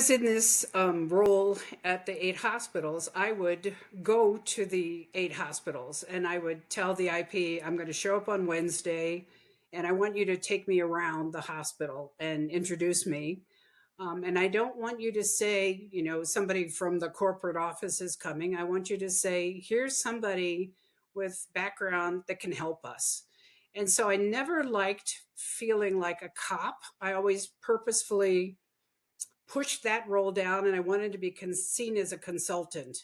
was in this role at the 8 hospitals, I would go to the 8 hospitals and I would tell the IP, I'm going to show up on Wednesday and I want you to take me around the hospital and introduce me. And I don't want you to say, somebody from the corporate office is coming. I want you to say, here's somebody with background that can help us. And so I never liked feeling like a cop. I always purposefully pushed that role down and I wanted to be seen as a consultant.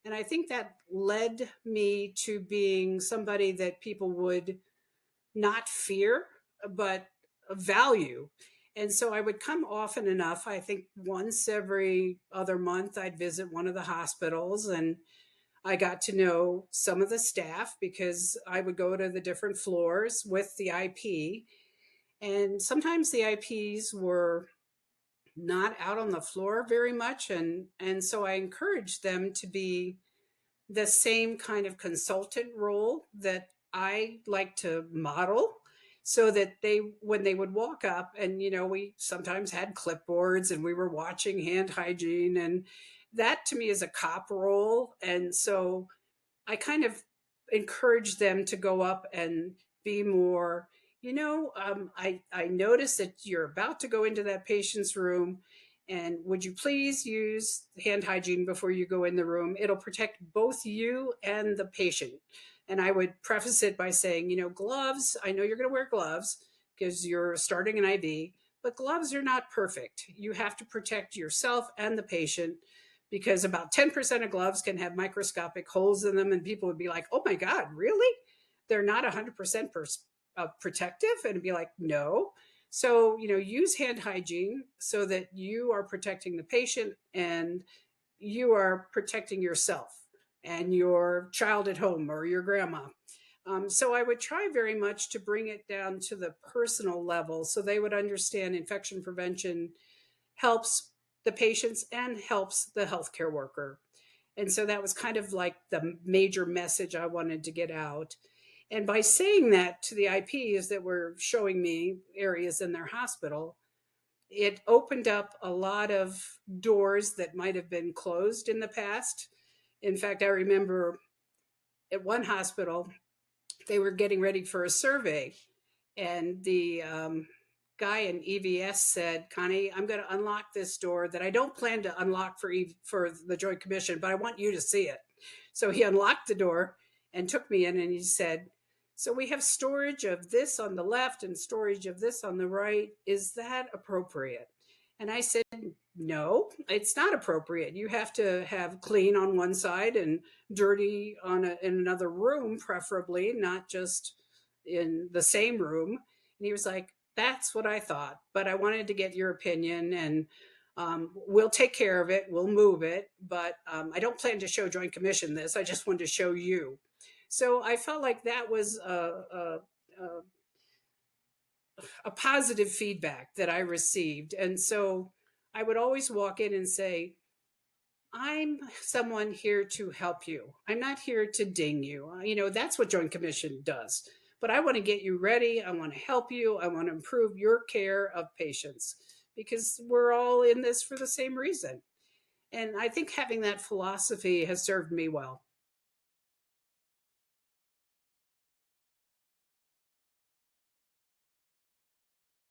And I think that led me to being somebody that people would not fear, but value. And so I would come often enough. I think once every other month, I'd visit one of the hospitals and I got to know some of the staff because I would go to the different floors with the IP. And sometimes the IPs were not out on the floor very much. And so I encouraged them to be the same kind of consultant role that I like to model so that when they would walk up and, we sometimes had clipboards and we were watching hand hygiene, and that to me is a cop role. And so I kind of encourage them to go up and be more, I noticed that you're about to go into that patient's room. And would you please use hand hygiene before you go in the room? It'll protect both you and the patient. And I would preface it by saying, gloves, I know you're going to wear gloves because you're starting an IV, but gloves are not perfect. You have to protect yourself and the patient because about 10% of gloves can have microscopic holes in them. And people would be like, oh my God, really? They're not 100% protective? And it'd be like, no. So, use hand hygiene so that you are protecting the patient and you are protecting yourself and your child at home or your grandma. So I would try very much to bring it down to the personal level so they would understand infection prevention helps the patients and helps the healthcare worker. And so that was kind of like the major message I wanted to get out. And by saying that to the IPs that were showing me areas in their hospital, it opened up a lot of doors that might have been closed in the past. In fact, I remember at one hospital, they were getting ready for a survey, and the guy in EVS said, Connie, I'm going to unlock this door that I don't plan to unlock for the Joint Commission, but I want you to see it. So he unlocked the door and took me in and he said, so we have storage of this on the left and storage of this on the right. Is that appropriate? And I said, no, it's not appropriate. You have to have clean on one side and dirty in another room, preferably, not just in the same room. And he was like, that's what I thought, but I wanted to get your opinion, and we'll take care of it. We'll move it, but I don't plan to show Joint Commission this. I just wanted to show you. So I felt like that was a positive feedback that I received. And so I would always walk in and say, I'm someone here to help you. I'm not here to ding you. That's what Joint Commission does. But I want to get you ready. I want to help you. I want to improve your care of patients because we're all in this for the same reason. And I think having that philosophy has served me well.